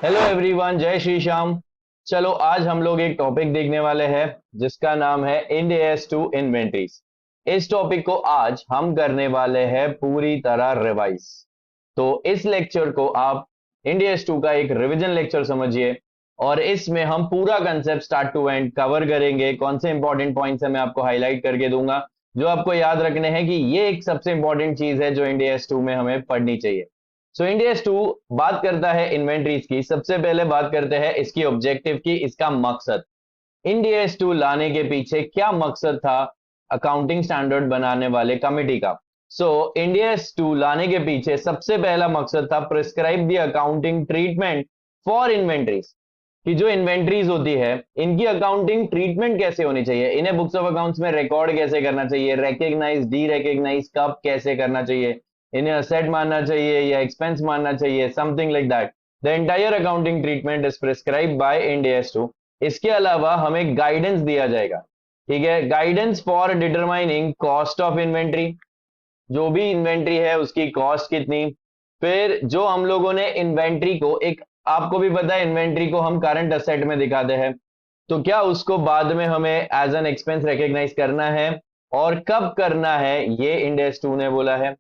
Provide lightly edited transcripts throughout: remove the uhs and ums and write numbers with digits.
Hello everyone, जय श्री श्याम। चलो आज हम लोग एक टॉपिक देखने वाले हैं जिसका नाम है इंड एस टू इन्वेंट्रीज। इस टॉपिक को आज हम करने वाले हैं पूरी तरह रिवाइज। तो इस लेक्चर को आप इंड एस टू का एक रिवीजन लेक्चर समझिए और इसमें हम पूरा concept start to end cover करेंगे। कौन से इंपॉर्टेंट पॉइंट्स है मैं आपको हाईलाइट करके दूंगा जो आपको याद रखने हैं कि ये एक सबसे इंपॉर्टेंट चीज है जो इंड एस टू में हमें पढ़नी चाहिए। सो इंडियस टू बात करता है इन्वेंट्रीज की। सबसे पहले बात करते हैं इसकी ऑब्जेक्टिव की, इसका मकसद। इंडियस टू लाने के पीछे क्या मकसद था अकाउंटिंग स्टैंडर्ड बनाने वाले कमिटी का। सो इंडियस टू लाने के पीछे सबसे पहला मकसद था prescribe the accounting treatment for inventories, कि जो इन्वेंट्रीज होती है इनकी अकाउंटिंग ट्रीटमेंट कैसे होनी चाहिए, इन्हें बुक्स ऑफ अकाउंट्स में रिकॉर्ड कैसे करना चाहिए, रिकॉग्नाइज डी रिकॉग्नाइज कब कैसे करना चाहिए, इन्हें असेट मानना चाहिए या एक्सपेंस मानना चाहिए, something like that. The entire accounting treatment is prescribe by Ind AS two. इसके अलावा हमें गाइडेंस दिया जाएगा, ठीक है, guidance for determining cost of inventory, जो भी इन्वेंट्री है उसकी कॉस्ट कितनी। फिर जो हम लोगों ने इन्वेंट्री को एक, आपको भी पता है इन्वेंट्री को हम करंट असेट में दिखाते हैं, तो क्या उसको बाद में हमें एज एन एक्सपेंस रिकॉग्नाइज करना है और कब करना है, ये इंड एस टू ने बोला है।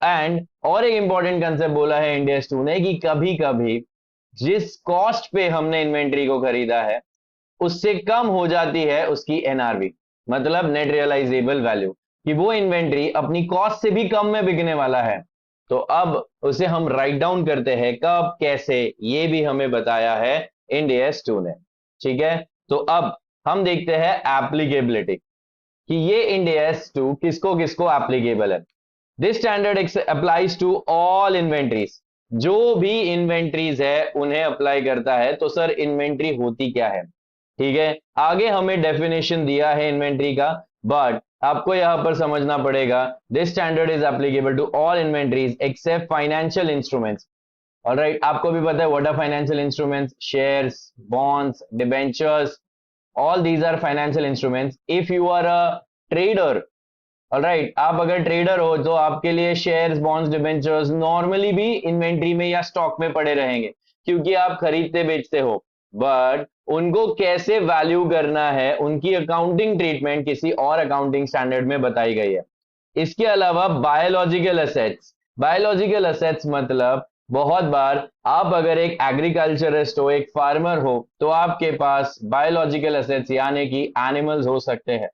एंड और एक इंपॉर्टेंट कंसेप्ट बोला है इंडियस टू ने कि कभी कभी जिस कॉस्ट पे हमने इन्वेंट्री को खरीदा है उससे कम हो जाती है उसकी एनआरवी, मतलब नेट रियलाइजेबल वैल्यू, कि वो इन्वेंट्री अपनी कॉस्ट से भी कम में बिकने वाला है। तो अब उसे हम राइट डाउन करते हैं, कब कैसे ये भी हमें बताया है इंडियस टू ने। ठीक है, तो अब हम देखते हैं एप्लीकेबिलिटी कि ये इंडियस टू किसको किसको एप्लीकेबल है। This standard applies to all inventories, जो भी इन्वेंट्रीज है उन्हें अप्लाई करता है। तो सर इन्वेंट्री होती क्या है, ठीक है, आगे हमें डेफिनेशन दिया है इन्वेंट्री का, बट आपको यहां पर समझना पड़ेगा this standard is applicable to all inventories except financial instruments. Alright, आपको भी पता है what are financial instruments, shares, bonds, debentures, all these are financial instruments. If you are a trader, alright, आप अगर ट्रेडर हो तो आपके लिए शेयर्स, बॉन्ड्स, डिबेंचर्स नॉर्मली भी इन्वेंट्री में या स्टॉक में पड़े रहेंगे क्योंकि आप खरीदते बेचते हो। बट उनको कैसे वैल्यू करना है, उनकी अकाउंटिंग ट्रीटमेंट किसी और अकाउंटिंग स्टैंडर्ड में बताई गई है। इसके अलावा बायोलॉजिकल असेट्स, बायोलॉजिकल असेट्स मतलब बहुत बार आप अगर एक एग्रीकल्चरिस्ट हो, एक फार्मर हो, तो आपके पास बायोलॉजिकल असेट्स यानी कि एनिमल्स हो सकते हैं।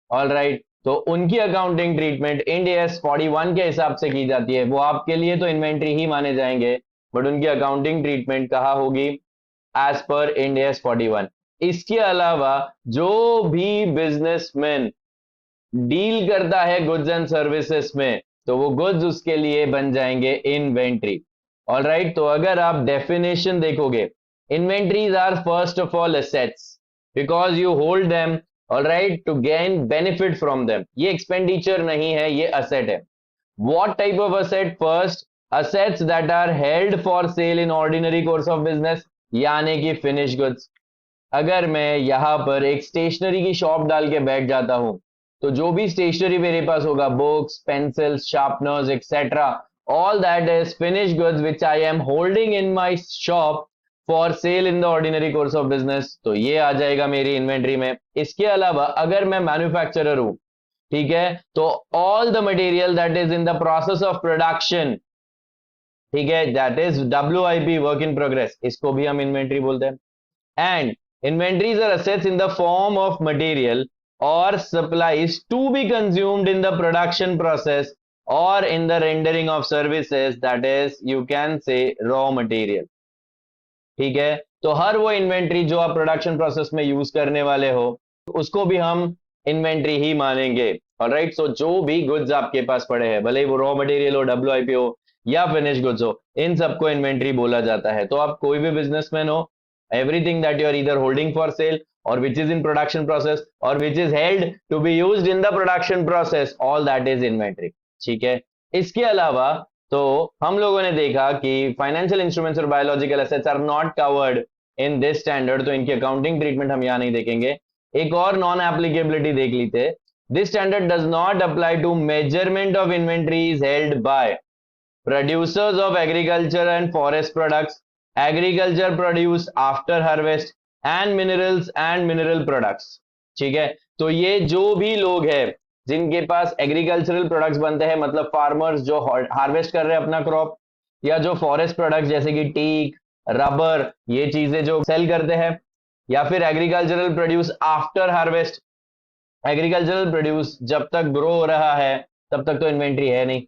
ऑल राइट, तो उनकी अकाउंटिंग ट्रीटमेंट इंड एस 41 के हिसाब से की जाती है। वो आपके लिए तो इन्वेंट्री ही माने जाएंगे बट उनकी अकाउंटिंग ट्रीटमेंट कहाँ होगी, एज पर इंड एस 41। इसके अलावा जो भी बिजनेसमैन डील करता है गुड्स एंड सर्विसेज में, तो वो गुड्स उसके लिए बन जाएंगे इन्वेंट्री। ऑल राइट, तो अगर आप डेफिनेशन देखोगे, inventories are first of all assets because you hold them, all right, to gain benefit from them. ये एक्सपेंडिचर नहीं है, ये असेट है। What type of asset, first assets that are held for sale in ordinary course of business, यानी कि finish goods. अगर मैं यहां पर एक स्टेशनरी की शॉप डाल के बैठ जाता हूं तो जो भी स्टेशनरी मेरे पास होगा, books, pencils, sharpeners etcetera, all that is finish goods which I am holding in my shop for sale in the ordinary course of business, तो ये आ जाएगा मेरी इन्वेंट्री में। इसके अलावा अगर मैं मैन्युफैक्चरर हूं, ठीक है, तो all the material that is in the process of production, ठीक है, that is WIP, work in progress, इसको भी हम इन्वेंट्री बोलते हैं। And inventories are assets in the form of material or supplies to be consumed in the production process or in the rendering of services, that is you can say raw material। ठीक है, तो हर वो inventory जो आप production process में use करने वाले हो उसको भी हम इन्वेंट्री ही मानेंगे। ऑलराइट, सो जो भी गुड्स आपके पास पड़े हैं, भले वो रॉ मटेरियल हो, WIP हो या फिनिश गुड्स हो, इन सबको इन्वेंट्री बोला जाता है। तो आप कोई भी बिजनेसमैन हो, everything that you are either holding for sale or which is in production process or which is held to be used in the production process, all that is inventory। ठीक है, इसके अलावा तो हम लोगों ने देखा कि फाइनेंशियल इंस्ट्रूमेंट्स और biological assets are not covered in this standard, तो इनकी अकाउंटिंग ट्रीटमेंट हम यहां नहीं देखेंगे। एक और नॉन एप्लीकेबिलिटी देख लीजिए, this standard does not apply to measurement of inventories held by producers of agriculture and forest products, agriculture produce after harvest and minerals and mineral products. ठीक है, तो ये जो भी लोग हैं जिनके पास एग्रीकल्चरल प्रोडक्ट्स बनते हैं, मतलब फार्मर्स जो हार्वेस्ट कर रहे हैं अपना क्रॉप, या जो फॉरेस्ट प्रोडक्ट्स जैसे कि टीक, रबर, ये चीजें जो सेल करते हैं, या फिर agricultural produce after harvest. Agricultural produce जब तक ग्रो हो रहा है तब तक तो इन्वेंट्री है नहीं,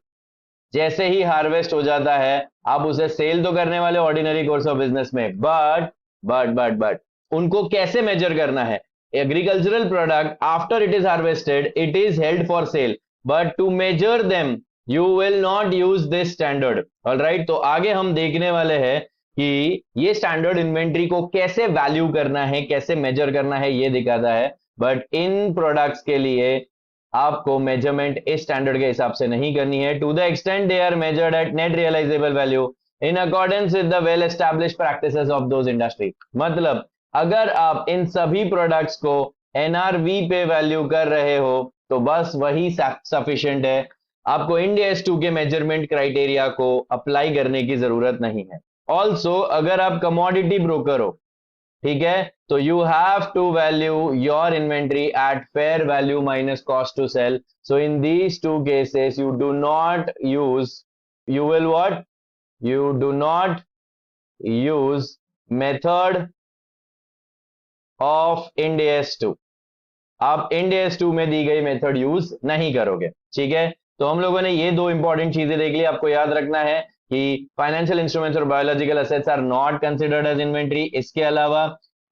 जैसे ही हार्वेस्ट हो जाता है आप उसे सेल तो करने वाले ऑर्डिनरी कोर्स ऑफ बिजनेस में, बट उनको कैसे मेजर करना है? Agricultural product after it is harvested it is held for sale, but to measure them you will not use this standard. Alright, तो आगे हम देखने वाले हैं कि ये स्टैंडर्ड इन्वेंट्री को कैसे वैल्यू करना है, कैसे मेजर करना है, ये दिखाता है। बट इन प्रोडक्ट्स के लिए आपको मेजरमेंट इस स्टैंडर्ड के हिसाब से नहीं करनी है। To the extent they are measured at net realisable value in accordance with the well established practices of those industry. मतलब अगर आप इन सभी प्रोडक्ट्स को एनआरवी पे वैल्यू कर रहे हो तो बस वही सफिशिएंट है, आपको इंड एस 2 के मेजरमेंट क्राइटेरिया को अप्लाई करने की जरूरत नहीं है। ऑल्सो अगर आप कमोडिटी ब्रोकर हो, ठीक है, तो you have to value your inventory at fair value minus cost to sell. So in these two cases you do not use, you will what, you do not use method of Ind AS 2। आप end AS 2 में दी गई method use नहीं करोगे। ठीक है, तो हम लोगों ने ये दो इंपॉर्टेंट चीजें देख ली। आपको याद रखना है कि फाइनेंशियल इंस्ट्रूमेंट्स और biological assets are not considered as inventory. इसके अलावा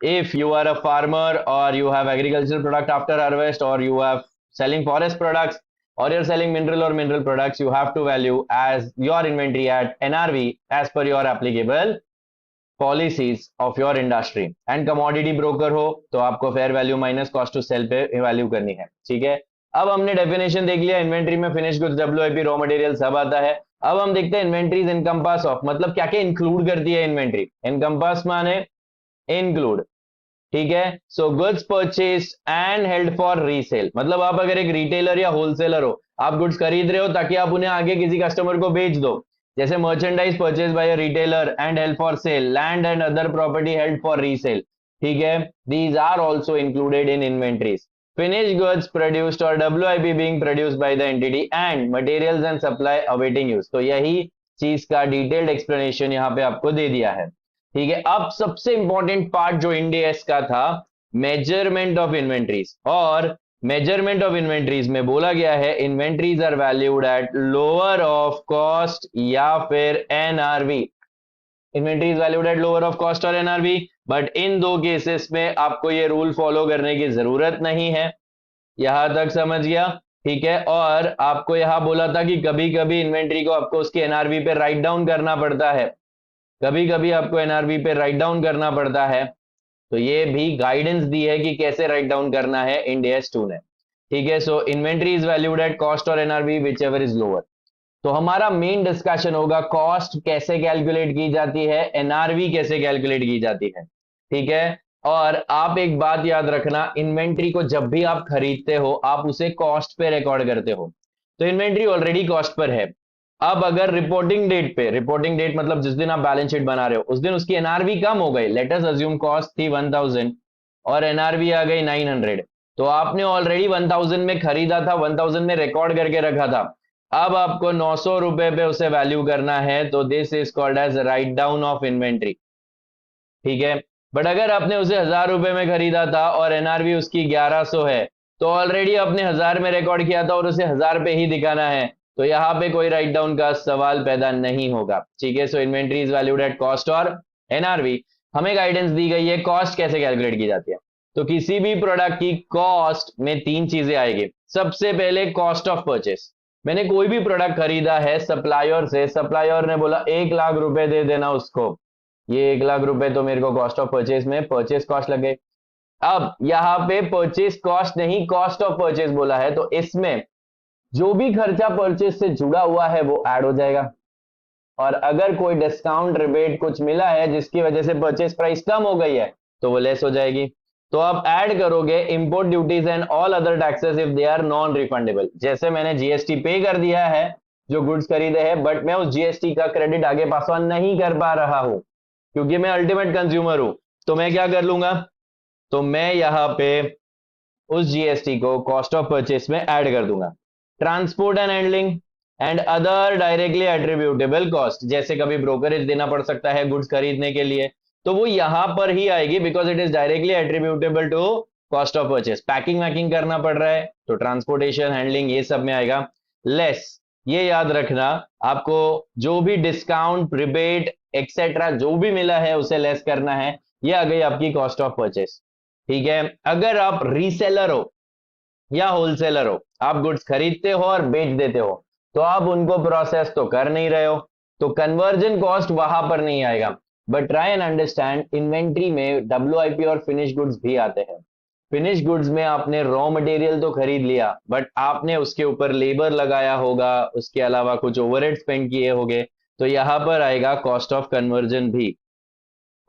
if you are a farmer और you have agriculture product after harvest और you have selling forest products और you're selling mineral or mineral products, you have to value as your inventory at NRV as per your applicable policies of your industry. And commodity broker हो तो आपको fair value minus cost to sell पे value करनी है। ठीक है, अब हमने डेफिनेशन देख लिया, इन्वेंट्री में finish goods, WIP, raw material सब आता है। अब हम देखते हैं इन्वेंट्रीज इनकम्पास ऑफ, मतलब क्या क्या इंक्लूड करती है इन्वेंट्री। इनकम्पास माने इंक्लूड, ठीक है। So goods purchase and held for resale, मतलब आप अगर एक रिटेलर या होलसेलर हो, आप गुड्स खरीद रहे हो ताकि आप उन्हें आगे किसी कस्टमर को बेच दो, जैसे merchandise purchase by a retailer and held for sale, land and other property held for resale. ठीक है, these are also included in inventories. Finish goods produced और WIP being produced by the entity and materials and supply awaiting use. तो यही चीज का detailed explanation यहाँ पे आपको दे दिया है। ठीक है, अब सबसे इंपॉर्टेंट पार्ट जो इंड एस का था, मेजरमेंट ऑफ इन्वेंट्रीज। और मेजरमेंट ऑफ इन्वेंट्रीज में बोला गया है inventories are valued at lower of cost या फिर NRV. Inventories valued at lower of cost और एनआरवी, बट इन दो केसेस में आपको ये रूल फॉलो करने की जरूरत नहीं है। यहां तक समझ गया? ठीक है, और आपको यहां बोला था कि कभी कभी इन्वेंट्री को आपको उसकी एनआरवी पे राइट डाउन करना पड़ता है, कभी कभी आपको एनआरवी पे राइट डाउन करना पड़ता है। तो ये भी गाइडेंस दी है कि कैसे राइट डाउन करना है इंड एस 2 ने। ठीक है, so inventory is valued at cost और NRV whichever is lower. तो हमारा मेन डिस्कशन होगा कॉस्ट कैसे कैलकुलेट की जाती है, एनआरवी कैसे कैलकुलेट की जाती है। ठीक है, और आप एक बात याद रखना, इन्वेंट्री को जब भी आप खरीदते हो आप उसे कॉस्ट पे रिकॉर्ड करते हो, तो इन्वेंट्री ऑलरेडी कॉस्ट पर है। अब अगर रिपोर्टिंग डेट पे, रिपोर्टिंग डेट मतलब जिस दिन आप बैलेंस शीट बना रहे हो उस दिन उसकी एनआरवी कम हो गई, लेट अस अज्यूम कॉस्ट थी 1000 और एनआरवी आ गई 900, तो आपने ऑलरेडी 1000 में खरीदा था, 1000 में रिकॉर्ड करके रखा था, अब आपको 900 रुपए पे उसे वैल्यू करना है, तो this is called as write down of inventory. ठीक है, बट अगर आपने उसे 1000 रुपए में खरीदा था और एनआरवी उसकी 1100 है, तो ऑलरेडी आपने 1000 में रिकॉर्ड किया था और उसे 1000 पे ही दिखाना है, तो यहां पे कोई राइट डाउन का सवाल पैदा नहीं होगा। ठीक है, so inventory is valued at cost और एनआरवी। हमें गाइडेंस दी गई है कॉस्ट कैसे कैलकुलेट की जाती है। तो किसी भी प्रोडक्ट की कॉस्ट में तीन चीजें आएगी। सबसे पहले कॉस्ट ऑफ परचेस, मैंने कोई भी प्रोडक्ट खरीदा है सप्लायर से, सप्लायर ने बोला 1 लाख रुपए दे देना उसको, ये 1 लाख रुपए तो मेरे को कॉस्ट ऑफ परचेस में परचेस कॉस्ट लगे। अब यहां पे परचेस कॉस्ट नहीं कॉस्ट ऑफ परचेस बोला है, तो इसमें जो भी खर्चा परचेस से जुड़ा हुआ है वो ऐड हो जाएगा, और अगर कोई डिस्काउंट रिबेट कुछ मिला है जिसकी वजह से परचेस प्राइस कम हो गई है तो वो लेस हो जाएगी। तो आप ऐड करोगे import duties and all other taxes if they are non refundable. जैसे मैंने जीएसटी पे कर दिया है जो गुड्स खरीदे हैं, बट मैं उस जीएसटी का क्रेडिट आगे पास ऑन नहीं कर पा रहा हूं, क्योंकि मैं अल्टीमेट कंज्यूमर हूं, तो मैं क्या कर लूंगा, तो मैं यहां पे उस जीएसटी को कॉस्ट ऑफ परचेस में ऐड कर दूंगा। Transport and handling and other directly attributable cost, जैसे कभी ब्रोकरेज देना पड़ सकता है गुड्स खरीदने के लिए, तो वो यहां पर ही आएगी, because it is directly attributable to cost of purchase. Packing वैकिंग करना पड़ रहा है तो ट्रांसपोर्टेशन हैंडलिंग ये सब में आएगा। लेस, ये याद रखना, आपको जो भी डिस्काउंट रिबेट एक्सेट्रा जो भी मिला है उसे लेस करना है, ये आ गई आपकी कॉस्ट ऑफ परचेस। ठीक है, अगर आप रीसेलर हो या होलसेलर हो, आप गुड्स खरीदते हो और बेच देते हो, तो आप उनको प्रोसेस तो कर नहीं रहे हो, तो कन्वर्जन कॉस्ट वहां पर नहीं आएगा। But try and understand, inventory में डब्ल्यूआईपी और फिनिश गुड्स भी आते हैं। फिनिश गुड्स में आपने रॉ मटेरियल तो खरीद लिया, बट आपने उसके ऊपर लेबर लगाया होगा, उसके अलावा कुछ ओवरहेड स्पेंड किए होंगे, तो यहां पर आएगा कॉस्ट ऑफ कन्वर्जन भी।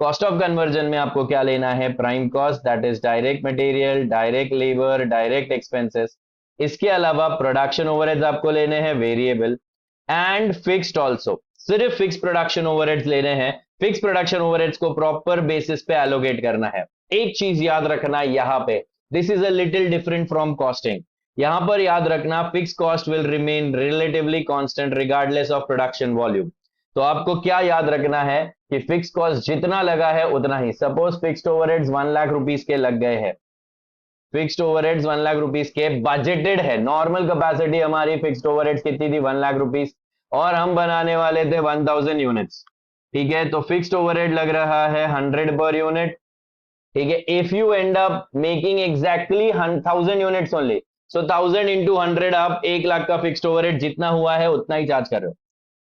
कॉस्ट ऑफ कन्वर्जन में आपको क्या लेना है, prime cost, that is direct material, direct labour, direct expenses. इसके अलावा प्रोडक्शन ओवरहेड्स आपको लेने हैं वेरिएबल, एंड फिक्स्ड ऑल्सो। सिर्फ फिक्स प्रोडक्शन ओवरहेड्स लेने हैं, फिक्स प्रोडक्शन ओवरहेड्स को प्रॉपर बेसिस पे एलोकेट करना है। एक चीज याद रखना यहां पे, this is a little different from costing. यहां पर याद रखना, fix cost will remain relatively constant regardless of production volume. तो आपको क्या याद रखना है कि फिक्स कॉस्ट जितना लगा है उतना ही। Suppose fixed overheads 1 lakh rupees के लग गए हैं, फिक्स्ड ओवरहेड्स 1 लाख रुपीस के बजटेड है, नॉर्मल कैपेसिटी हमारी फिक्स्ड ओवरहेड्स कितनी थी, 1 लाख रुपीस, और हम बनाने वाले थे 1000 यूनिट्स। ठीक है, तो फिक्स्ड ओवरहेड लग रहा है 100 पर यूनिट। ठीक है, if you and up making exactly 1000 units only, so 1000 into 100, आप 1 लाख का फिक्स्ड ओवरहेड जितना हुआ है उतना ही चार्ज कर रहे हो।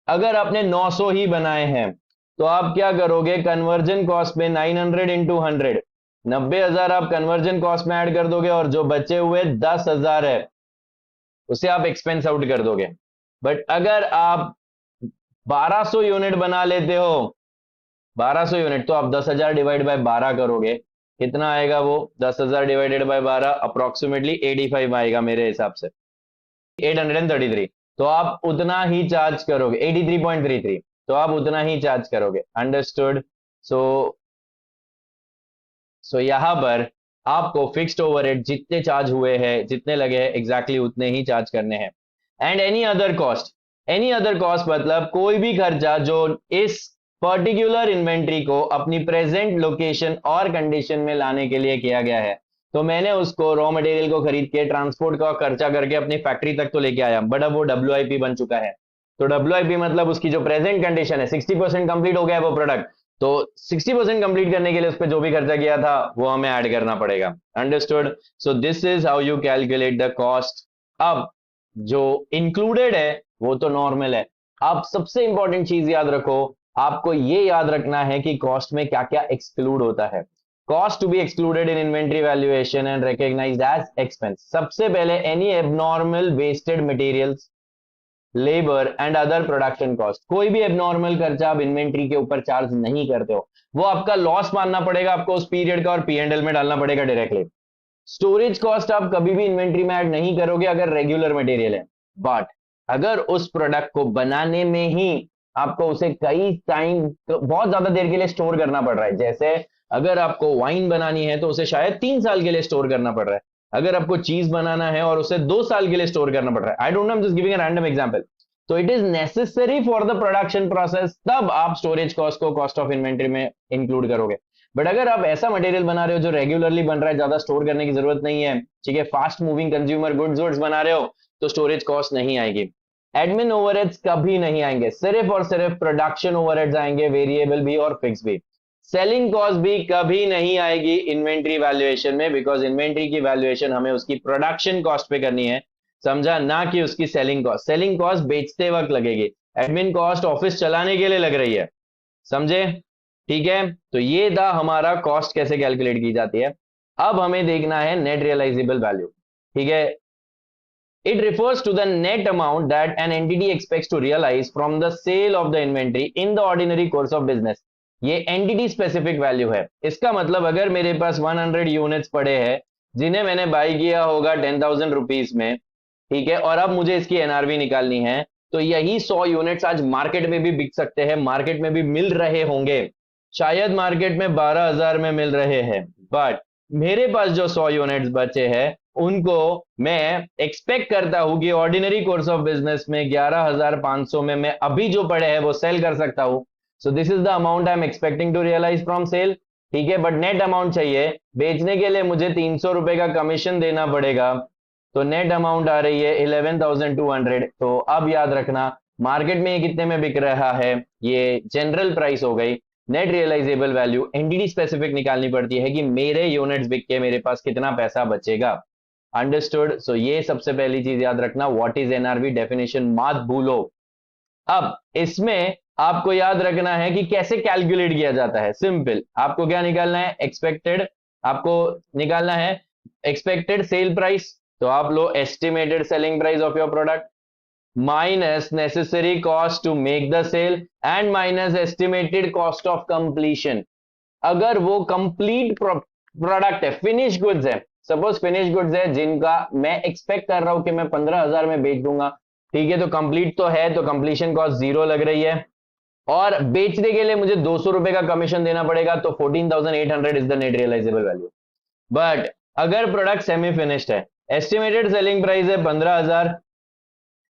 अगर आपने 900 ही बनाए हैं, तो आप क्या करोगे, कन्वर्जन कॉस्ट में 900 इंटू 100, 90,000 आप कन्वर्जन कॉस्ट में ऐड कर दोगे, और जो बचे हुए 10,000 है उसे आप एक्सपेंस आउट कर दोगे। बट अगर आप 1200 यूनिट बना लेते हो, 1200 यूनिट, तो आप 10,000 डिवाइड बाय 12 करोगे, कितना आएगा वो, 10,000 डिवाइडेड बाय 12 अप्रोक्सीमेटली 85 आएगा मेरे हिसाब से, 833। तो आप उतना ही चार्ज करोगे, 83.33, तो आप उतना ही चार्ज करोगे। अंडरस्टूड। सो यहां पर आपको फिक्स्ड ओवरहेड जितने चार्ज हुए हैं, जितने लगे हैं, एग्जैक्टली उतने ही चार्ज करने हैं। And any other cost, any other cost मतलब कोई भी खर्चा जो इस पर्टिकुलर इन्वेंट्री को अपनी प्रेजेंट लोकेशन और कंडीशन में लाने के लिए किया गया है। तो मैंने उसको रॉ मटेरियल को खरीद के ट्रांसपोर्ट का खर्चा करके अपनी फैक्ट्री तक तो लेके आया, बट अब वो डब्ल्यूआईपी बन चुका है। तो डब्ल्यूआईपी मतलब उसकी जो प्रेजेंट कंडीशन है, 60% कंप्लीट हो गया है वो प्रोडक्ट, तो 60% कंप्लीट करने के लिए उस पर जो भी खर्चा किया था वो हमें ऐड करना पड़ेगा। Understood. So this is how you calculate the cost. अब जो इंक्लूडेड है वो तो नॉर्मल है। अब सबसे इंपॉर्टेंट चीज याद रखो, आपको ये याद रखना है कि कॉस्ट में क्या क्या एक्सक्लूड होता है। Cost to be excluded in inventory valuation and recognised as expense. सबसे पहले any abnormal wasted materials, labour and other production cost. कोई भी एबनॉर्मल खर्चा आप इन्वेंट्री के ऊपर चार्ज नहीं करते हो, वो आपका लॉस मानना पड़ेगा आपको उस पीरियड का, और पीएनएल में डालना पड़ेगा डायरेक्टली। स्टोरेज कॉस्ट आप कभी भी इन्वेंट्री में ऐड नहीं करोगे अगर रेगुलर मटेरियल है, बट अगर उस प्रोडक्ट को बनाने में ही आपको उसे कई टाइम, बहुत ज्यादा देर के लिए स्टोर करना पड़ रहा है, जैसे अगर आपको वाइन बनानी है तो उसे शायद 3 साल के लिए स्टोर करना पड़ रहा है, अगर आपको चीज बनाना है और उसे 2 साल के लिए स्टोर करना पड़ रहा है, I don't know, I am just giving a random example, तो it is necessary for the production process, तब आप स्टोरेज कॉस्ट को कॉस्ट ऑफ इन्वेंट्री में इंक्लूड करोगे। बट अगर आप ऐसा मटेरियल बना रहे हो जो रेगुलरली बन रहा है, ज्यादा स्टोर करने की जरूरत नहीं है, ठीक है, फास्ट मूविंग कंज्यूमर गुड्स बना रहे हो, तो स्टोरेज कॉस्ट नहीं आएगी। एडमिन ओवरहेड्स कभी नहीं आएंगे, सिर्फ और सिर्फ प्रोडक्शन ओवरहेड्स आएंगे, वेरिएबल भी और फिक्स भी। सेलिंग कॉस्ट भी कभी नहीं आएगी इन्वेंट्री वैल्यूएशन में, बिकॉज इन्वेंट्री की वैल्यूएशन हमें उसकी प्रोडक्शन कॉस्ट पे करनी है, समझा, ना कि उसकी सेलिंग कॉस्ट। सेलिंग कॉस्ट बेचते वक्त लगेगी, एडमिन कॉस्ट ऑफिस चलाने के लिए लग रही है, समझे। ठीक है, तो ये था हमारा कॉस्ट कैसे कैलकुलेट की जाती है। अब हमें देखना है नेट रियलाइजेबल वैल्यू। ठीक है, it refers to the net amount that an entity expects to realize from the sale of the inventory in the ordinary course of business। ये एंटिटी स्पेसिफिक वैल्यू है। इसका मतलब अगर मेरे पास 100 यूनिट्स पड़े हैं जिन्हें मैंने बाई किया होगा 10,000 रुपीज में, ठीक है, और अब मुझे इसकी एनआरवी निकालनी है, तो यही 100 यूनिट्स आज मार्केट में भी बिक सकते हैं, मार्केट में भी मिल रहे होंगे। शायद मार्केट में 12,000 में मिल रहे हैं, बट मेरे पास जो 100 यूनिट्स बचे हैं उनको मैं एक्सपेक्ट करता हूं कि ऑर्डिनरी कोर्स ऑफ बिजनेस में 11,500 में मैं अभी जो पड़े हैं वो सेल कर सकता हूं। So this is the amount I am expecting to realise from sale. ठीक है, बट नेट अमाउंट चाहिए। बेचने के लिए मुझे 300 रुपए का कमीशन देना पड़ेगा, तो नेट अमाउंट आ रही है 11,200। तो अब याद रखना, मार्केट में ये कितने में बिक रहा है, ये जनरल प्राइस हो गई। Net realisable value entity specific निकालनी पड़ती है कि मेरे यूनिट्स बिक के मेरे पास कितना पैसा बचेगा। अंडरस्टूड। सो ये सबसे पहली चीज याद रखना, व्हाट इज एनआरवी डेफिनेशन मत भूलो। अब इसमें आपको याद रखना है कि कैसे कैलकुलेट किया जाता है। सिंपल, आपको क्या निकालना है, एक्सपेक्टेड, आपको निकालना है एक्सपेक्टेड सेल प्राइस। तो आप लो estimated selling price of your product minus necessary cost to make the sale and minus estimated cost of completion. अगर वो कंप्लीट प्रोडक्ट है, फिनिश गुड्स है, सपोज फिनिश गुड्स है जिनका मैं एक्सपेक्ट कर रहा हूं कि मैं 15,000 में बेच दूंगा, ठीक है, तो कंप्लीट तो है, तो कंप्लीशन कॉस्ट 0 लग रही है, और बेचने के लिए मुझे 200 रुपए का कमीशन देना पड़ेगा, तो 14,800 is the net realisable value. But अगर प्रोडक्ट सेमी फिनिश्ड है, एस्टिमेटेड सेलिंग प्राइस है 15,000,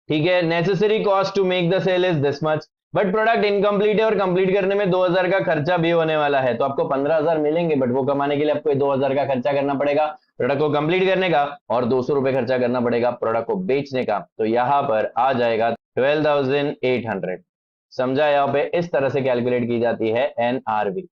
ठीक है, necessary cost to make the sale is this much, but product incomplete है और कंप्लीट करने में 2,000 का खर्चा भी होने वाला है, तो आपको 15,000 मिलेंगे, बट वो कमाने के लिए आपको 2,000 का खर्चा करना पड़ेगा प्रोडक्ट को कंप्लीट करने का, और 200 रुपए खर्चा करना पड़ेगा प्रोडक्ट को बेचने का। तो यहां पर आ जाएगा 12,800। समझा? यहाँ पे इस तरह से कैलकुलेट की जाती है एनआरवी।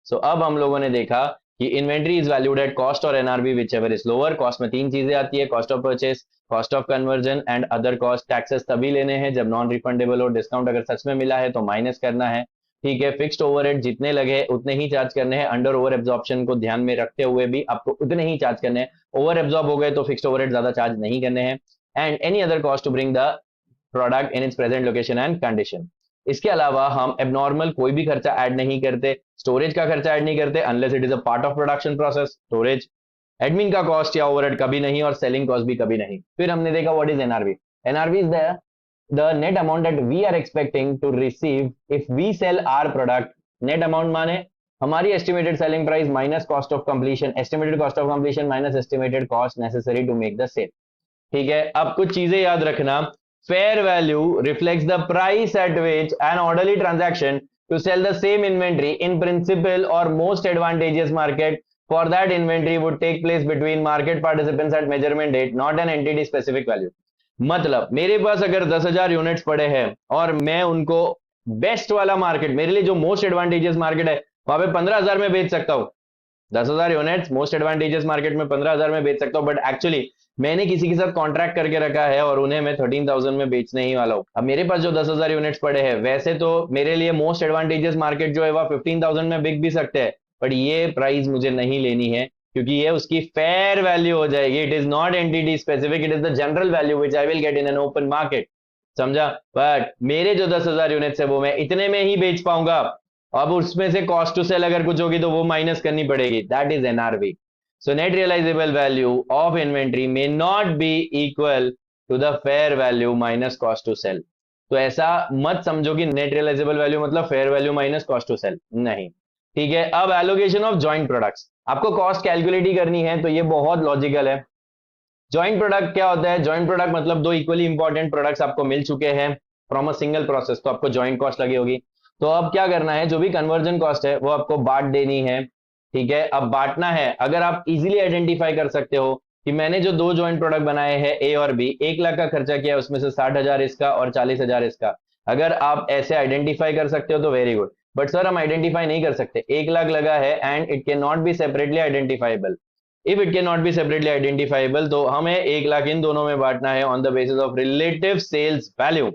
सो अब हम लोगों ने देखा कि inventory is valued at cost और NRV whichever is lower. Cost में 3 चीजें आती है, cost of purchase, cost of conversion and other cost. Taxes तभी लेने हैं जब नॉन रिफंडेबल और डिस्काउंट अगर सच में मिला है तो माइनस करना है। ठीक है, फिक्स्ड ओवरहेड जितने लगे उतने ही चार्ज करने हैं, अंडर ओवर एब्जॉर्प्शन को ध्यान में रखते हुए भी आपको उतने ही चार्ज करने हैं। ओवर एब्जॉर्ब हो गए तो फिक्स्ड ओवरहेड ज्यादा चार्ज नहीं करने हैं। And any other cost to bring the product in its present location and condition. इसके अलावा हम एबनॉर्मल कोई भी खर्चा ऐड नहीं करते, स्टोरेज का खर्चा ऐड नहीं करते unless it is a part of production process. Storage, admin का कॉस्ट या ओवरहेड कभी नहीं, और सेलिंग कॉस्ट भी कभी नहीं। फिर हमने देखा what is NRV. NRV is the net amount that we are expecting to receive if we sell our product. Net amount माने हमारी estimated selling price minus cost of completion, estimated cost of completion minus estimated cost necessary to make the sale. ठीक है, अब कुछ चीजें याद रखना। Fair value reflects the price at which an orderly transaction to sell the same inventory in principal or most advantageous market for that inventory would take place between market participants at measurement date, not an entity specific value। मतलब मेरे पास अगर 10,000 units पड़े हैं और मैं उनको best वाला मार्केट, मेरे लिए जो मोस्ट एडवांटेजियस मार्केट है वहां पे 15,000 में बेच सकता हूं। 10,000 यूनिट्स मोस्ट एडवांटेजियस मार्केट में 15,000 में बेच सकता हूं, बट एक्चुअली मैंने किसी के साथ कॉन्ट्रैक्ट करके रखा है और उन्हें मैं 13,000 में बेचने ही वाला हूं। अब मेरे पास जो 10,000 यूनिट्स पड़े हैं, वैसे तो मेरे लिए मोस्ट एडवांटेजियस मार्केट जो है वह 15,000 में बिक भी सकते हैं, बट ये प्राइस मुझे नहीं लेनी है क्योंकि ये उसकी फेयर वैल्यू हो जाएगी। It is not entity specific, it is the general value which I will get in an open market. समझा? बट मेरे जो 10,000 यूनिट्स है वो मैं इतने में ही बेच पाऊंगा। अब उसमें से कॉस्ट टू सेल अगर कुछ होगी तो वो माइनस करनी पड़ेगी। That is NRV. So net realizable value of inventory may not be equal to the fair value minus cost to sell। तो ऐसा मत समझो कि net realizable value मतलब fair value minus cost to sell, नहीं। ठीक है, अब allocation of joint products, आपको cost कैलकुलेट ही करनी है, तो ये बहुत लॉजिकल है। जॉइंट प्रोडक्ट क्या होता है? जॉइंट प्रोडक्ट मतलब दो इक्वली इंपॉर्टेंट प्रोडक्ट्स आपको मिल चुके हैं फ्रॉम अ सिंगल प्रोसेस, तो आपको जॉइंट कॉस्ट लगी होगी। तो अब क्या करना है, जो भी कन्वर्जन कॉस्ट है वो आपको बांट देनी है। ठीक है, अब बांटना है, अगर आप इजीली आइडेंटिफाई कर सकते हो कि मैंने जो दो जॉइंट प्रोडक्ट बनाए हैं ए और बी, 1 लाख का खर्चा किया, उसमें से 60,000 इसका और 40,000 इसका, अगर आप ऐसे आइडेंटिफाई कर सकते हो तो वेरी गुड। बट सर हम आइडेंटिफाई नहीं कर सकते, 1 लाख लगा है and it can not be separately identifiable. If it can not be separately identifiable तो हमें 1 लाख इन दोनों में बांटना है on the basis of relative sales value.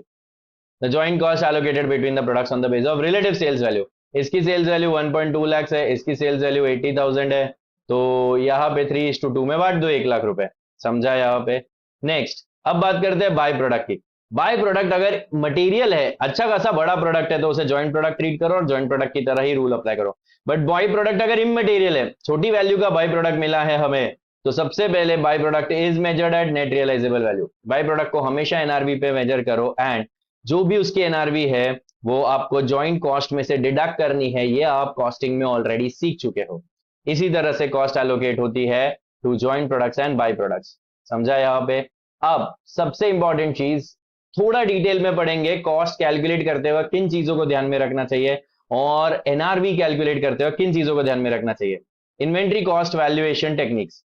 The joint cost allocated between the products on the basis of relative sales value. इसकी sales value 1.2 lakh है, इसकी सेल्स वैल्यू 80,000 है, तो यहाँ पे 3:2 में बांट दो 1 लाख रुपए। समझा यहाँ पे? नेक्स्ट, अब बात करते हैं बाय प्रोडक्ट की। बाय प्रोडक्ट अगर मटेरियल है, अच्छा खासा बड़ा प्रोडक्ट है, तो उसे जॉइंट प्रोडक्ट ट्रीट करो और जॉइंट प्रोडक्ट की तरह ही रूल अप्लाई करो। बट बाय प्रोडक्ट अगर इमटेरियल है, छोटी वैल्यू का बाय प्रोडक्ट मिला है हमें, तो सबसे पहले by product is measured at net realisable value. By product को हमेशा एनआरवी पे मेजर करो एंड जो भी उसकी एनआरवी है वो आपको जॉइंट कॉस्ट में से डिडक्ट करनी है, ये आप कॉस्टिंग में ऑलरेडी सीख चुके हो। इसी तरह से कॉस्ट एलोकेट होती है to joint products and by products. समझा यहाँ पे? अब सबसे इंपॉर्टेंट चीज, थोड़ा डिटेल में पढ़ेंगे, कॉस्ट कैलकुलेट करते वक्त किन चीजों को ध्यान में रखना चाहिए और एनआरवी कैलकुलेट करते वक्त किन चीजों को ध्यान में रखना चाहिए। Inventory cost valuation techniques.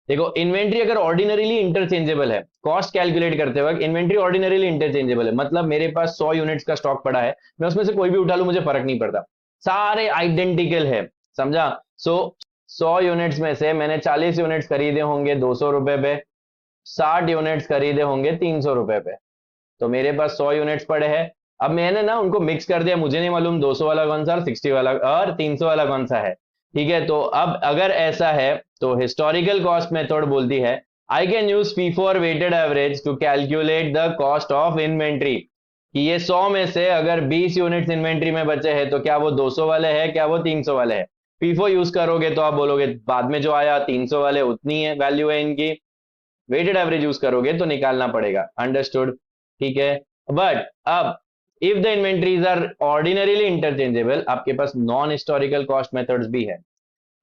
देखो, इन्वेंट्री अगर ऑर्डिनरीली इंटरचेंजेबल है, कॉस्ट कैलकुलेट करते वक्त इन्वेंट्री ऑर्डिनरीली इंटरचेंजेबल है, मतलब मेरे पास 100 यूनिट्स का स्टॉक पड़ा है, मैं उसमें से कोई भी उठा लूं, मुझे फर्क नहीं पड़ता, सारे आइडेंटिकल है। समझा? सो 100 यूनिट्स में से मैंने 40 यूनिट्स खरीदे होंगे 200 रुपए पे, 60 यूनिट्स खरीदे होंगे 300 रुपए पे, तो मेरे पास 100 यूनिट्स पड़े हैं। अब मैंने ना उनको मिक्स कर दिया, मुझे नहीं मालूम 200 वाला कौन सा और 60 वाला और 300 वाला कौन सा है। ठीक है, तो अब अगर ऐसा है तो हिस्टोरिकल कॉस्ट मेथड बोलती है आई कैन यूज फीफो और weighted average to calculate the cost of inventory, कि ये 100 में से अगर 20 यूनिट्स इन्वेंट्री में बचे हैं तो क्या वो 200 वाले हैं, क्या वो 300 वाले हैं। फीफो यूज करोगे तो आप बोलोगे बाद में जो आया 300 वाले उतनी है वैल्यू है इनकी, वेटेड एवरेज यूज करोगे तो निकालना पड़ेगा। अंडरस्टूड? ठीक है, बट अब if the inventories are ordinarily interchangeable, आपके पास नॉन हिस्टोरिकल कॉस्ट मेथड्स भी है।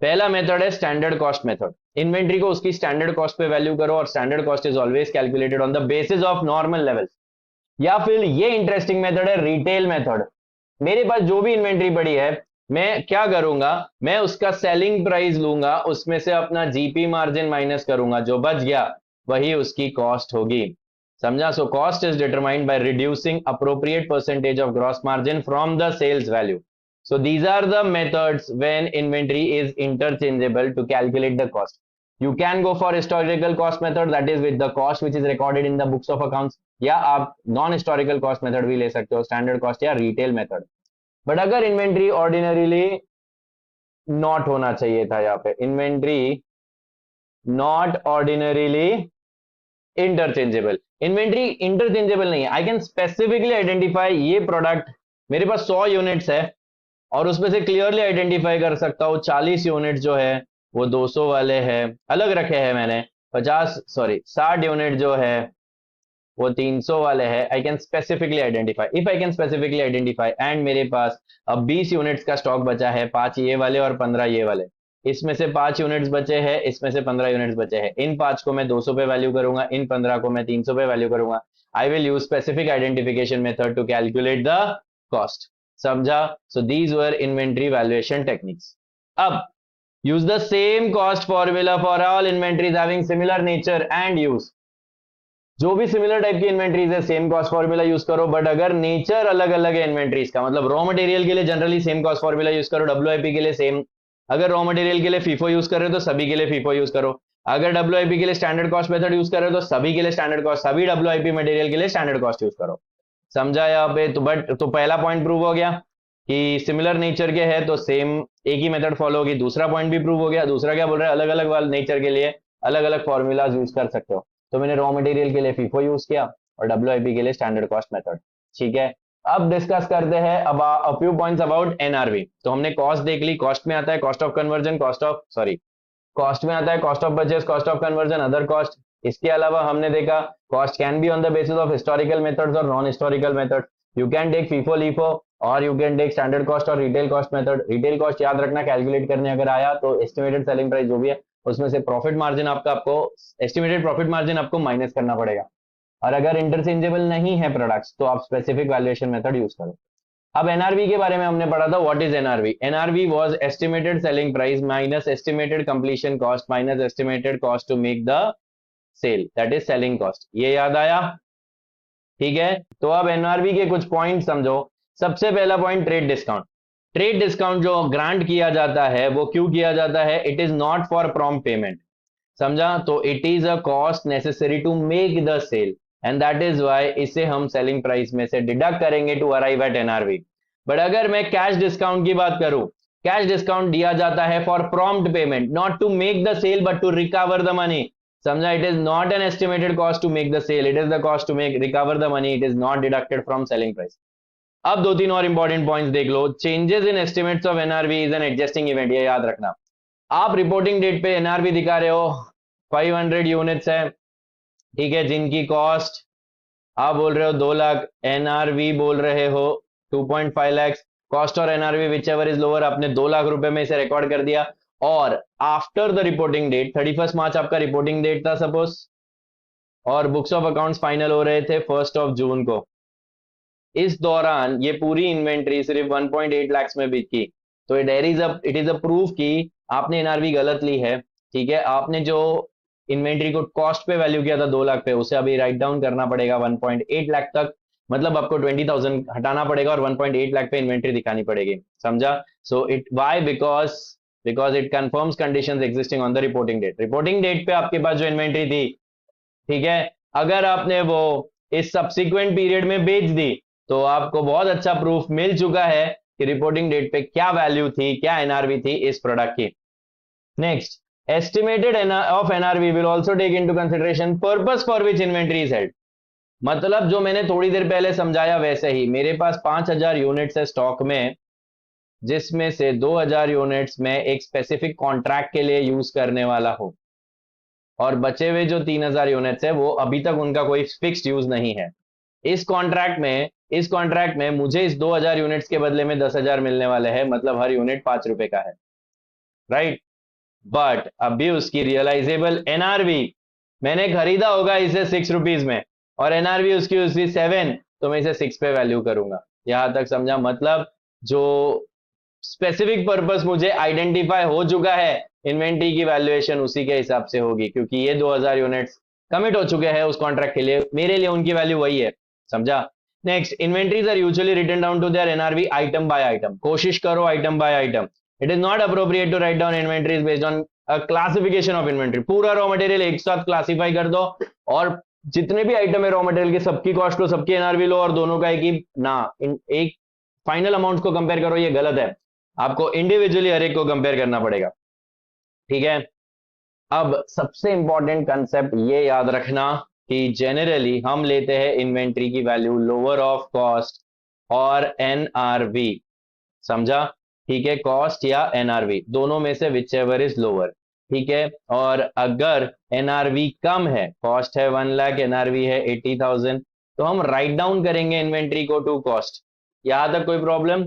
पहला मेथड है स्टैंडर्ड कॉस्ट मेथड। इन्वेंट्री को उसकी स्टैंडर्ड कॉस्ट पे वैल्यू करो और standard cost is always calculated on the basis of normal levels. या फिर ये इंटरेस्टिंग मेथड है रिटेल मेथड। मेरे पास जो भी इन्वेंट्री पड़ी है, मैं क्या करूंगा, मैं उसका सेलिंग प्राइस लूंगा, उसमें से अपना जीपी मार्जिन माइनस करूंगा, जो बच गया वही उसकी कॉस्ट होगी। समझा? So cost is determined by reducing appropriate percentage of gross margin from the sales value. So these are the methods when inventory is interchangeable to calculate the cost. You can go for historical cost method, that is with the cost which is recorded in the books of accounts, या आप non historical cost method भी ले सकते हो, standard cost या retail method। But अगर inventory ordinarily not होना चाहिए था, यहाँ पे inventory not ordinarily interchangeable, inventory interchangeable नहीं है, आई कैन स्पेसिफिकली आइडेंटिफाई ये प्रोडक्ट, मेरे पास 100 यूनिट्स है और उसमें से क्लियरली आइडेंटिफाई कर सकता हूं 40 यूनिट जो है वो 200 वाले हैं, अलग रखे हैं मैंने, 60 यूनिट जो है वो 300 वाले हैं। I can specifically identify, if I can specifically identify and मेरे पास अब 20 यूनिट्स का स्टॉक बचा है, 5 ये वाले और 15 ये वाले, इसमें से 5 यूनिट्स बचे हैं, इसमें से 15 यूनिट्स बचे हैं, इन 5 को मैं 200 पे वैल्यू करूंगा, इन 15 को मैं 300 पे वैल्यू करूंगा। I will use specific identification method to calculate the cost. समझा? So these were inventory valuation techniques. अब use the same cost formula for all inventories having similar nature and use. जो भी similar type की inventories है same cost formula use करो, but अगर nature अलग अलग है इन्वेंट्रीज का, मतलब रॉ मटेरियल के लिए generally same cost formula use करो, डब्ल्यूआईपी के लिए सेम, अगर रॉ मटेरियल के लिए फीफो यूज कर रहे हो तो सभी के लिए फीफो यूज करो, अगर डब्ल्यूआईपी के लिए स्टैंडर्ड कॉस्ट मेथड यूज कर रहे हो तो सभी के लिए स्टैंडर्ड कॉस्ट, सभी डब्ल्यूआईपी मटेरियल के लिए स्टैंडर्ड कॉस्ट यूज करो। समझा यहाँ पे? तो बट तो पहला पॉइंट प्रूव हो गया कि सिमिलर नेचर के है तो सेम एक ही मेथड फॉलो होगी। दूसरा पॉइंट भी प्रूव हो गया। दूसरा क्या बोल रहा है, अलग अलग नेचर के लिए अलग अलग फॉर्मूलाज यूज कर सकते हो। तो मैंने रॉ मटेरियल के लिए फीफो यूज किया और डब्ल्यूआईपी के लिए स्टैंडर्ड कॉस्ट मेथड। ठीक है, अब डिस्कस करते हैं अब a few points about NRV. तो हमने कॉस्ट देख ली, कॉस्ट में आता है कॉस्ट ऑफ कन्वर्जन, कॉस्ट में आता है cost of purchase, cost of conversion, other cost. इसके अलावा हमने देखा cost can be on the basis of historical methods और non historical method. You can take FIFO LIFO और you can take standard cost और retail cost method. Retail cost याद रखना calculate करने अगर आया तो एस्टिमेटेड सेलिंग प्राइस जो भी है उसमें से प्रॉफिट मार्जिन आपको एस्टिमेटेड प्रॉफिट मार्जिन आपको माइनस करना पड़ेगा। और अगर इंटरचेंजेबल नहीं है प्रोडक्ट्स तो आप स्पेसिफिक वैल्यूएशन मेथड यूज करो। अब एनआरवी के बारे में हमने पढ़ा था, what is NRV. NRV was estimated selling price minus estimated completion cost minus estimated cost to make the sale, that is selling cost. ये याद आया? ठीक है, तो अब एनआरवी के कुछ पॉइंट समझो। सबसे पहला point trade discount. Trade discount जो ग्रांट किया जाता है वो क्यों किया जाता है? It is not for prompt payment. समझा? तो it is a cost necessary to make the sale and that is why इसे हम सेलिंग प्राइस में से डिडक्ट करेंगे to arrive at NRV. But अगर मैं कैश डिस्काउंट की बात करूं, कैश डिस्काउंट दिया जाता है for prompt payment, not to make the sale but to recover the money. समझा? It is not an estimated cost to make the sale, it is the cost to make recover the money, it is not deducted from selling price. अब दो तीन और important points देख लो। Changes in estimates of NRV is an adjusting event, ये याद रखना। आप रिपोर्टिंग डेट पे एनआरवी दिखा रहे हो 500 यूनिट्स है, ठीक है, जिनकी कॉस्ट आप बोल रहे हो 2 लाख, एनआरवी बोल रहे हो 2.5 लाख। कॉस्ट और NRV whichever is lower, आपने 2 लाख रुपए में इसे रिकॉर्ड कर दिया। और आफ्टर द रिपोर्टिंग डेट 31 मार्च आपका रिपोर्टिंग डेट था सपोज, और बुक्स ऑफ अकाउंट्स फाइनल हो रहे थे 1 जून को। इस दौरान ये पूरी इन्वेंट्री सिर्फ 1.8 लाख में बिकी, तो इट इज अ प्रूफ कि आपने एनआरवी गलत ली है। ठीक है, आपने जो इन्वेंट्री को कॉस्ट पे वैल्यू किया था 2 लाख पे, उसे अभी राइट डाउन करना पड़ेगा 1.8 लाख तक, मतलब आपको 20,000 हटाना पड़ेगा और 1.8 लाख पे इन्वेंट्री दिखानी पड़ेगी। समझा? So it why, because it confirms conditions existing on the reporting date. Reporting date पे आपके पास जो इन्वेंट्री थी, ठीक है, अगर आपने वो इस सब्सिक्वेंट पीरियड में बेच दी तो आपको बहुत अच्छा प्रूफ मिल चुका है कि रिपोर्टिंग डेट पे क्या वैल्यू थी, क्या एनआरवी थी इस प्रोडक्ट की। Next, estimated of NRV will also take into consideration purpose for which inventory is held. मतलब जो मैंने थोड़ी देर पहले समझाया वैसे ही, मेरे पास 5,000 यूनिट्स है स्टॉक में, जिसमें से 2,000 यूनिट्स में एक स्पेसिफिक कॉन्ट्रैक्ट के लिए यूज करने वाला हूं, और बचे हुए जो 3,000 यूनिट्स है वो अभी तक उनका कोई फिक्स्ड यूज नहीं है। इस कॉन्ट्रैक्ट में मुझे इस 2,000 यूनिट्स के बदले में 10,000 मिलने वाले हैं, मतलब हर यूनिट 5 रुपए का है, राइट। बट अभी उसकी रियलाइजेबल एनआरवी, मैंने खरीदा होगा इसे 6 रुपीज में और एनआरवी उसकी 7, तो मैं इसे 6 पे वैल्यू करूंगा। यहां तक समझा? मतलब जो स्पेसिफिक पर्पस मुझे आइडेंटिफाई हो चुका है, इन्वेंट्री की वैल्यूएशन उसी के हिसाब से होगी, क्योंकि ये 2,000 यूनिट्स कमिट हो चुके हैं उस कॉन्ट्रैक्ट के लिए, मेरे लिए उनकी वैल्यू वही है। समझा? Next, inventories are usually written down to their NRV item by item. कोशिश करो item by item. It is not appropriate to write down inventories based on classification of inventory. पूरा रॉ मटेरियल एक साथ classify कर दो और जितने भी आइटम है रॉ मटेरियल की, सबकी कॉस्ट लो, सबकी एनआरवी लो और दोनों का एक ही ना, एक फाइनल अमाउंट को कंपेयर करो, ये गलत है। आपको इंडिविजुअली हर एक को कंपेयर करना पड़ेगा। ठीक है, अब सबसे इंपॉर्टेंट कंसेप्ट ये याद रखना कि जनरली हम लेते हैं इन्वेंट्री की वैल्यू लोअर ऑफ कॉस्ट और एनआरवी। समझा? ठीक है, कॉस्ट या एनआरवी दोनों में से विच एवर इज लोअर। ठीक है, और अगर एनआरवी कम है, कॉस्ट है 1 लाख, एनआरवी है 80,000, तो हम राइट डाउन करेंगे इन्वेंट्री को टू कॉस्ट। यहां तक कोई प्रॉब्लम?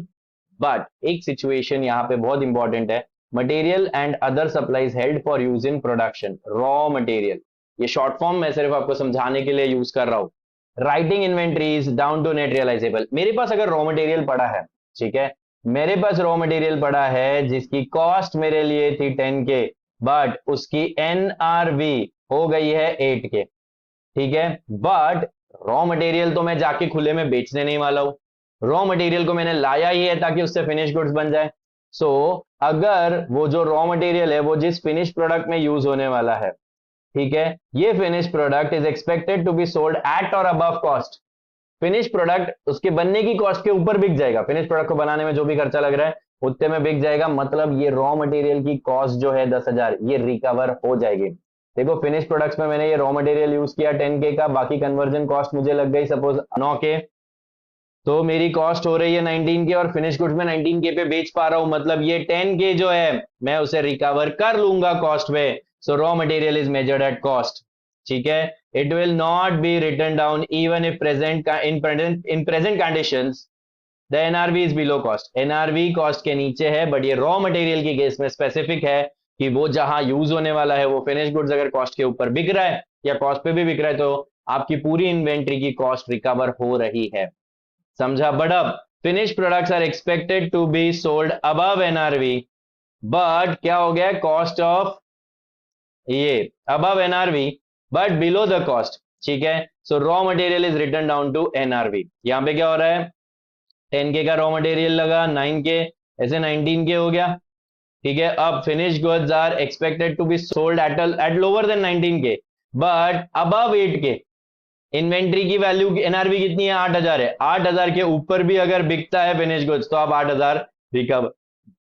बट एक सिचुएशन यहां पे बहुत इंपॉर्टेंट है, material and other supplies held for use in production, raw material. ये शॉर्ट फॉर्म मैं सिर्फ आपको समझाने के लिए यूज कर रहा हूं। Writing inventories down to net realisable. मेरे पास अगर रॉ मटेरियल पड़ा है, ठीक है, मेरे पास रॉ मटेरियल पड़ा है जिसकी कॉस्ट मेरे लिए थी 10K, बट उसकी एनआरवी हो गई है 8K। ठीक है, बट रॉ मटेरियल तो मैं जाके खुले में बेचने नहीं वाला हूं, रॉ मटेरियल को मैंने लाया ही है ताकि उससे फिनिश गुड्स बन जाए। सो अगर वो जो रॉ मटेरियल है वो जिस फिनिश प्रोडक्ट में यूज होने वाला है, ठीक है, ये finish product is expected to be sold at और अबव कॉस्ट। फिनिश प्रोडक्ट उसके बनने की कॉस्ट के ऊपर बिक जाएगा, फिनिश प्रोडक्ट को बनाने में जो भी खर्चा लग रहा है उतने में बिक जाएगा, मतलब ये रॉ मटेरियल की कॉस्ट जो है 10,000 ये रिकवर हो जाएगी। देखो फिनिश प्रोडक्ट्स में मैंने ये रॉ मटेरियल यूज किया 10K का, बाकी कन्वर्जन कॉस्ट मुझे लग गई सपोज 9K, तो मेरी कॉस्ट हो रही है 19K और फिनिश गुड्स में 19K पे बेच पा रहा हूं, मतलब ये 10K जो है मैं उसे रिकवर कर लूंगा कॉस्ट में। So raw material is measured at cost. ठीक है, it will not be written down even if in present conditions the NRV is below cost. NRV cost के नीचे है, बट ये रॉ मटेरियल की केस में स्पेसिफिक है कि वो जहां यूज होने वाला है वो फिनिश गुड्स अगर कॉस्ट के ऊपर बिक रहा है या कॉस्ट पे भी बिक रहा है तो आपकी पूरी इन्वेंट्री की कॉस्ट रिकवर हो रही है। समझा? बट अब finish products are expected to be sold above NRV, but क्या हो गया, कॉस्ट ऑफ ये above NRV but below the cost. ठीक है, so raw material is written down to NRV. यहां पे क्या हो रहा है, 10K का रॉ मटेरियल लगा, 9K ऐसे 19K हो गया। ठीक है, अब finish goods are expected to be sold at lower than 19K but above 8K। Inventory की वैल्यू एनआरवी कितनी है, 8,000 है, 8,000 के ऊपर भी अगर बिकता है फिनिश गुड्स तो आप 8,000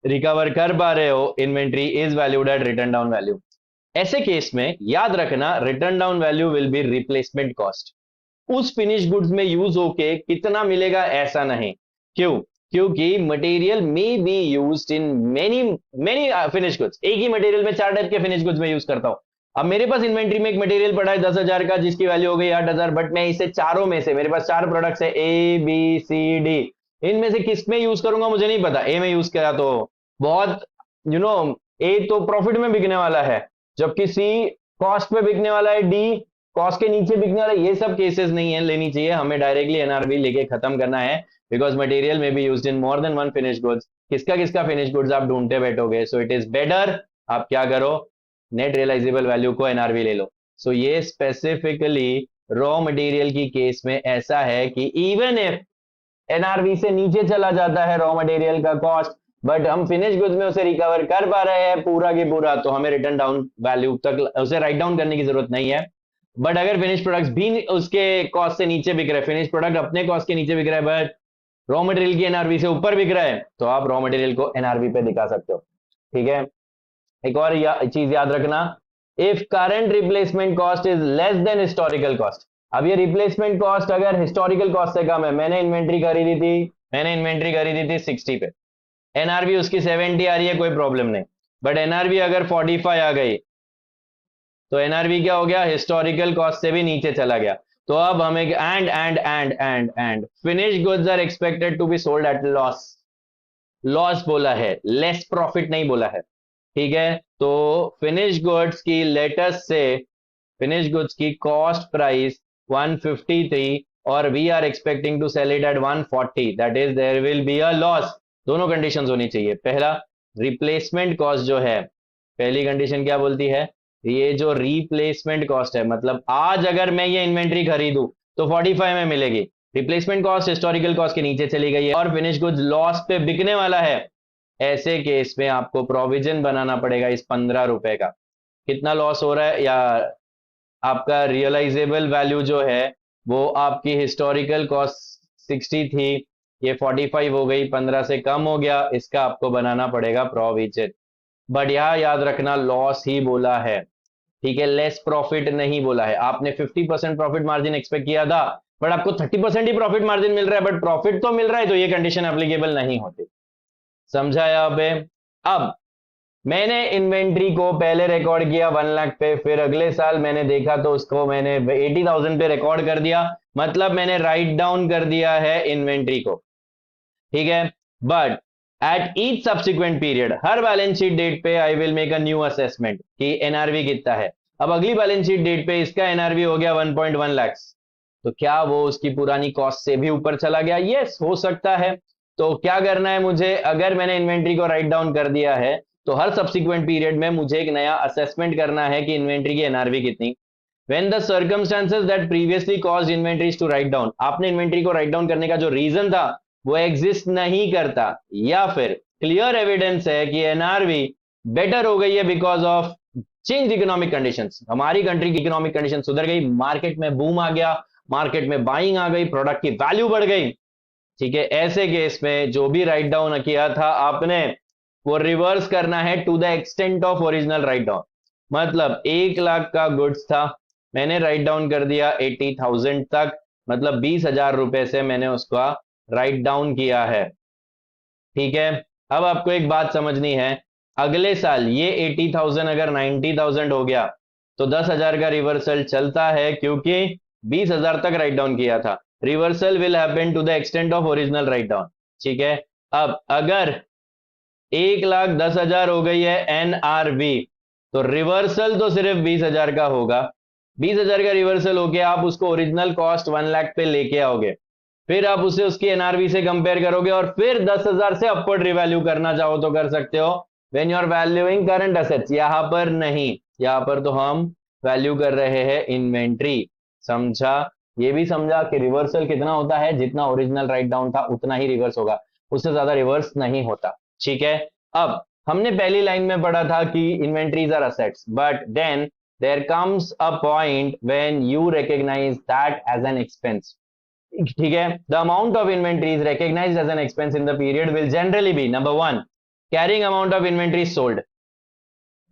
रिकवर कर पा रहे हो। Inventory is valued eight return down value. ऐसे केस में याद रखना return down value will be replacement cost. उस फिनिश गुड्स में यूज होके कितना मिलेगा ऐसा नहीं। क्यों? क्योंकि मटेरियल में be used in many many finish goods. एक ही मटेरियल में 4 टाइप के फिनिश गुड्स में यूज करता हूं। अब मेरे पास इन्वेंट्री में एक मटेरियल पड़ा है 10,000 का जिसकी वैल्यू हो गई 8,000, बट मैं इसे चारों में से, मेरे पास 4 प्रोडक्ट्स है A B C D, इनमें से किस में यूज करूंगा मुझे नहीं पता। ए में यूज करा तो बहुत ए तो प्रॉफिट में बिकने वाला है, जबकि सी कॉस्ट पे बिकने वाला है, डी कॉस्ट के नीचे बिकने वाला है। ये सब केसेस नहीं है लेनी चाहिए, हमें डायरेक्टली एनआरवी लेके खत्म करना है, बिकॉज मटेरियल में be used in more than one finish goods. किसका किसका फिनिश गुड्स आप ढूंढते बैठोगे, सो इट इज बेटर आप क्या करो, नेट रियलाइजेबल वैल्यू को एनआरवी ले लो। सो ये स्पेसिफिकली रॉ मटेरियल की केस में ऐसा है कि इवन इफ एनआरवी से नीचे चला जाता है रॉ मटेरियल का कॉस्ट, बट हम फिनिश गुड्स में उसे रिकवर कर पा रहे हैं पूरा की पूरा, तो हमें रिटर्न डाउन वैल्यू तक उसे राइट डाउन करने की जरूरत नहीं है। बट अगर फिनिश प्रोडक्ट्स भी उसके कॉस्ट से नीचे बिक रहे हैं, फिनिश प्रोडक्ट अपने कॉस्ट के नीचे बिक रहा है बट रॉ मटेरियल की एनआरवी से ऊपर बिक रहा है, तो आप रॉ मटेरियल को एनआरवी पे दिखा सकते हो। ठीक है, एक और चीज याद रखना, if current replacement cost is less than historical cost. अब ये रिप्लेसमेंट कॉस्ट अगर हिस्टोरिकल कॉस्ट से कम है, मैंने इन्वेंट्री खरीदी थी 60 पे, एनआरवी उसकी 70 आ रही है, कोई प्रॉब्लम नहीं। बट एनआरवी अगर 45 आ गई तो एनआरवी क्या हो गया, हिस्टोरिकल कॉस्ट से भी नीचे चला गया। तो अब हमें and finish goods are expected to be sold at loss, loss बोला है, लेस प्रॉफिट नहीं बोला है। ठीक है, तो फिनिश गुड्स की लेटेस्ट से फिनिश गुड्स की कॉस्ट प्राइस 153 और we are expecting to sell it at 140, that is there will be a loss. दोनों कंडीशंस होनी चाहिए। पहला, रिप्लेसमेंट कॉस्ट जो है, पहली कंडीशन क्या बोलती है, ये जो रिप्लेसमेंट कॉस्ट है, मतलब आज अगर मैं ये इन्वेंट्री खरीदूं तो 45 में मिलेगी, रिप्लेसमेंट कॉस्ट हिस्टोरिकल कॉस्ट के नीचे चली गई है और फिनिश गुड्स लॉस पे बिकने वाला है, ऐसे केस में आपको प्रोविजन बनाना पड़ेगा इस 15 रुपए का। कितना लॉस हो रहा है, या आपका रियलाइजेबल वैल्यू जो है वो आपकी हिस्टोरिकल कॉस्ट 60 थी, ये 45 हो गई, 15 से कम हो गया, इसका आपको बनाना पड़ेगा प्रोविजन। बट यहां याद रखना लॉस ही बोला है, ठीक है, लेस प्रॉफिट नहीं बोला है। आपने 50% प्रॉफिट मार्जिन एक्सपेक्ट किया था बट आपको 30% ही प्रॉफिट मार्जिन मिल रहा है, बट प्रॉफिट तो मिल रहा है, तो ये कंडीशन एप्लीकेबल नहीं होती। समझा यहाँ पे। अब मैंने इन्वेंट्री को पहले रिकॉर्ड किया 1 लाख पे, फिर अगले साल मैंने देखा तो उसको मैंने 80,000 पे रिकॉर्ड कर दिया, मतलब मैंने राइट डाउन कर दिया है इन्वेंट्री को। ठीक है, but at each subsequent period, हर बैलेंस शीट डेट पे I will make a new assessment कि एनआरवी कितना है। अब अगली बैलेंस शीट डेट पे इसका एनआरवी हो गया 1.1 लाख, तो क्या वो उसकी पुरानी कॉस्ट से भी ऊपर चला गया? यस, हो सकता है। तो क्या करना है मुझे, अगर मैंने इन्वेंट्री को राइट डाउन कर दिया है तो हर सब्सिक्वेंट पीरियड में मुझे एक नया असेसमेंट करना है कि इन्वेंट्री की एनआरवी कितनी। When the circumstances that previously caused inventories to write down, आपने इन्वेंट्री को राइट डाउन करने का जो रीजन था वो एग्जिस्ट नहीं करता, या फिर क्लियर एविडेंस है कि एनआरवी बेटर हो गई है because of change economic conditions, हमारी कंट्री की इकोनॉमिक कंडीशन सुधर गई, मार्केट में बूम आ गया, मार्केट में बाइंग आ गई, प्रोडक्ट की वैल्यू बढ़ गई। ठीक है, ऐसे केस में जो भी राइट डाउन किया था आपने वो रिवर्स करना है to the extent of original write down. मतलब 1 लाख का गुड्स था, मैंने राइट डाउन कर दिया 80,000 तक, मतलब 20,000 रुपए से मैंने उसका राइट डाउन किया है। ठीक है, अब आपको एक बात समझनी है, अगले साल ये 80,000 अगर 90,000 हो गया तो 10,000 का रिवर्सल चलता है, क्योंकि 20,000 तक राइट डाउन किया था। Reversal will happen to the extent of original write down. ठीक है, अब अगर 1,10,000 हो गई है एनआरवी, तो रिवर्सल तो सिर्फ 20,000 का होगा। 20,000 का रिवर्सल होके आप उसको ओरिजिनल कॉस्ट 1 लाख पे लेके आओगे, फिर आप उसे उसकी एनआरवी से कंपेयर करोगे और फिर 10,000 से अपवर्ड रिवैल्यू करना चाहो तो कर सकते हो when you are valuing current assets. यहां पर नहीं, यहां पर तो हम वैल्यू कर रहे हैं इन्वेंट्री। समझा? ये भी समझा कि रिवर्सल कितना होता है, जितना ओरिजिनल राइट डाउन था उतना ही रिवर्स होगा, उससे ज्यादा रिवर्स नहीं होता। ठीक है, अब हमने पहली लाइन में पढ़ा था कि inventories are assets, but then there comes a point when you recognise that as an expense. ठीक है, the amount of inventory is recognised as an expense in the period will generally be number 1 carrying amount of inventory sold.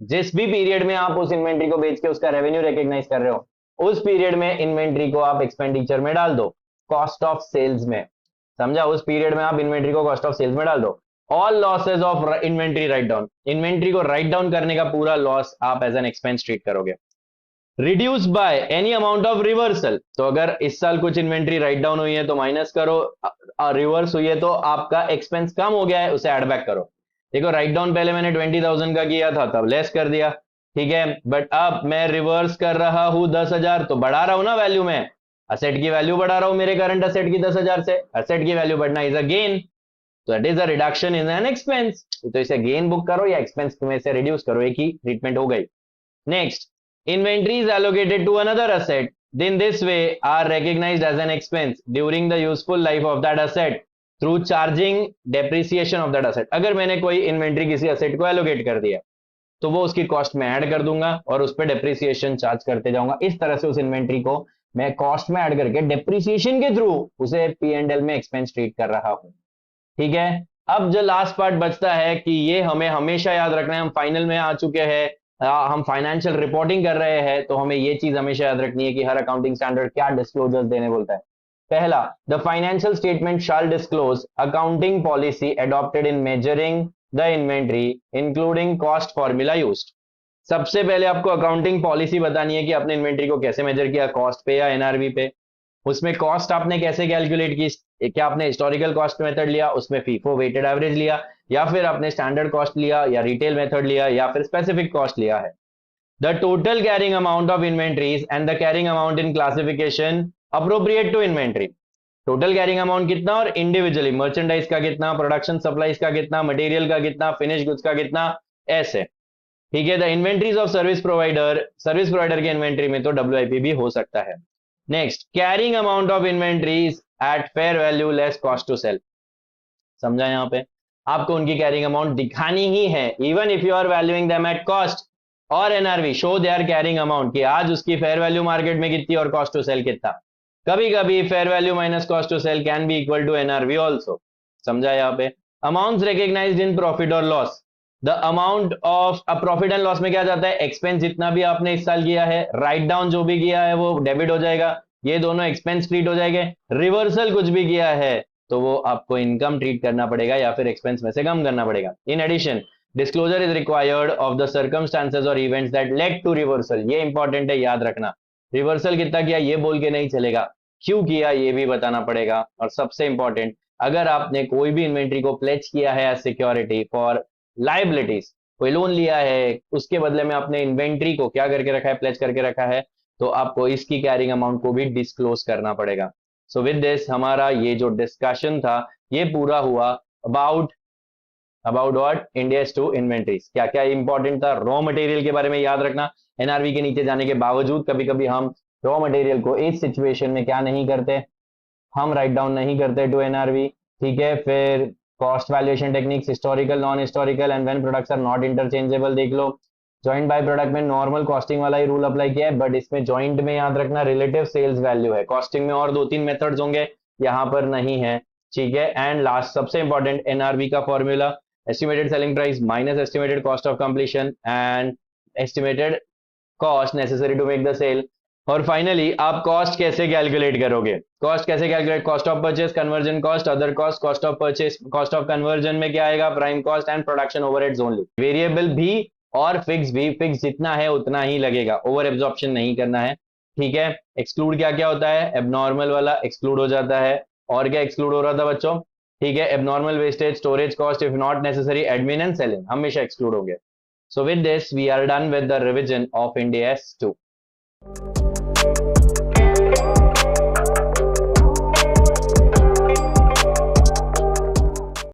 जिस भी period में आप उस inventory को बेच के उसका रेवेन्यू रिकॉग्नाइज कर रहे हो, उस पीरियड में इन्वेंट्री को आप एक्सपेंडिचर में डाल दो, कॉस्ट ऑफ सेल्स में। समझा? उस पीरियड में आप इन्वेंट्री को कॉस्ट ऑफ सेल्स में डाल दो। All losses of inventory write down, inventory को राइट डाउन करने का पूरा लॉस आप एज एन एक्सपेंस ट्रीट करोगे। Reduce by any amount of reversal, तो अगर इस साल कुछ इन्वेंट्री राइट डाउन हुई है तो माइनस करो, रिवर्स हुई है तो आपका एक्सपेंस कम हो गया है उसे ऐड बैक करो। देखो राइट डाउन पहले मैंने 20,000 का किया था तब लेस कर दिया, ठीक है, बट अब मैं रिवर्स कर रहा हूं 10,000, तो बढ़ा रहा हूं ना वैल्यू में, असेट की वैल्यू बढ़ा रहा हूं मेरे करंट असेट की 10,000 से, असेट की वैल्यू बढ़ना इज अ गेन, तो that is a reduction in an expense, तो इसे गेन बुक करो या एक्सपेंस में से रिड्यूस करो, एक ही ट्रीटमेंट हो गई। Next, inventory is allocated to another asset, in this way are recognized as an expense during the useful life of that asset through charging depreciation of that asset। अगर मैंने कोई inventory किसी asset को allocate कर दिया तो वो उसकी कॉस्ट में ऐड कर दूंगा और उस पर डेप्रिसिएशन चार्ज करते जाऊंगा, इस तरह से उस इन्वेंट्री को मैं कॉस्ट में ऐड करके डेप्रिसिएशन के थ्रू उसे P&L में एक्सपेंस ट्रीट कर रहा हूं, ठीक है। अब जो लास्ट पार्ट बचता है कि ये हमें हमेशा याद रखना है, हम फाइनल में आ चुके हैं, हम फाइनेंशियल रिपोर्टिंग कर रहे हैं, तो हमें ये चीज हमेशा याद रखनी है कि हर अकाउंटिंग स्टैंडर्ड क्या डिस्क्लोजर्स देने बोलता है। पहला, the financial statement shall disclose accounting policy adopted in measuring the inventory including cost formula used. सबसे पहले आपको अकाउंटिंग पॉलिसी बतानी है कि आपने इन्वेंट्री को कैसे मेजर किया, कॉस्ट पे या एनआरवी पे, उसमें कॉस्ट आपने कैसे कैलकुलेट की, क्या आपने हिस्टोरिकल कॉस्ट मेथड लिया, उसमें फीफो वेटेड एवरेज लिया, या फिर आपने स्टैंडर्ड कॉस्ट लिया या रिटेल मेथड लिया या फिर स्पेसिफिक कॉस्ट लिया है। The total carrying amount of inventories and the carrying amount in classification appropriate to inventory, total carrying amount कितना और इंडिविजुअली मर्चेंडाइज का कितना, प्रोडक्शन सप्लाईज का कितना, मटेरियल का कितना, फिनिश गुड्स का कितना, ऐसे, ठीक है। The inventories of service provider के इन्वेंट्री में तो WIP भी हो सकता है। Next, carrying amount of inventories at fair value less cost to sell, समझा, यहां पे आपको उनकी कैरिंग अमाउंट दिखानी ही है, even if you are valuing them at cost और NRV, show their carrying amount कि आज उसकी फेयर वैल्यू मार्केट में कितनी और कॉस्ट टू सेल कितना। कभी कभी fair value minus cost to sell can be equal to NRV also, समझा यहाँ पे। अमाउंट्स रिकॉग्नाइज्ड इन प्रॉफिट और loss, the amount of profit and loss में क्या जाता है, एक्सपेंस जितना भी आपने इस साल किया है, राइट डाउन जो भी किया है वो डेबिट हो जाएगा, ये दोनों एक्सपेंस ट्रीट हो जाएंगे, रिवर्सल कुछ भी किया है तो वो आपको इनकम ट्रीट करना पड़ेगा या फिर एक्सपेंस में से कम करना पड़ेगा। In addition, disclosure is required of the circumstances और events that led to reversal, ये इंपॉर्टेंट है, याद रखना, रिवर्सल कितना किया ये बोल के नहीं चलेगा, क्यों किया ये भी बताना पड़ेगा। और सबसे इंपॉर्टेंट, अगर आपने कोई भी इन्वेंट्री को प्लेज किया है एज सिक्योरिटी फॉर लाइबिलिटीज, कोई लोन लिया है उसके बदले में आपने इन्वेंट्री को क्या करके रखा है, प्लेज करके रखा है, तो आपको इसकी कैरिंग अमाउंट को भी डिस्क्लोज करना पड़ेगा। सो विद दिस हमारा ये जो डिस्कशन था ये पूरा हुआ अबाउट व्हाट, इंडेस टू इन्वेंट्रीज, क्या क्या इंपॉर्टेंट था, रॉ मटेरियल के बारे में याद रखना, एनआरवी के नीचे जाने के बावजूद कभी कभी हम रॉ मटेरियल को इस सिचुएशन में क्या नहीं करते, हम राइट डाउन नहीं करते टू एनआरवी, ठीक है। फिर cost valuation techniques, historical, non historical and when products are not interchangeable देख लो। जॉइंट बाय प्रोडक्ट में नॉर्मल कॉस्टिंग वाला ही रूल अप्लाई किया है, बट इसमें जॉइंट में याद रखना रिलेटिव सेल्स वैल्यू है, कॉस्टिंग में और 2-3 मेथड्स होंगे, यहाँ पर नहीं है, ठीक है। एंड लास्ट सबसे इंपॉर्टेंट, एनआरवी का formula, estimated selling price minus estimated cost of completion and estimated cost necessary to make the sale. और फाइनली आप कॉस्ट कैसे कैलकुलेट करोगे, कॉस्ट कैसे calculate, cost of purchase, conversion cost, other cost, cost of purchase, cost of conversion में क्या आएगा, prime cost and production overheads only, variable भी और फिक्स भी, फिक्स जितना है उतना ही लगेगा, ओवर एब्जॉर्प्शन नहीं करना है, ठीक है। एक्सक्लूड क्या क्या होता है, एबनॉर्मल वाला एक्सक्लूड हो जाता है, और क्या एक्सक्लूड हो रहा था बच्चों, ठीक है, abnormal wastage, storage cost, if not necessary admin and selling हमेशा एक्सक्लूड होंगे। So with this we are done with the revision of Ind AS 2।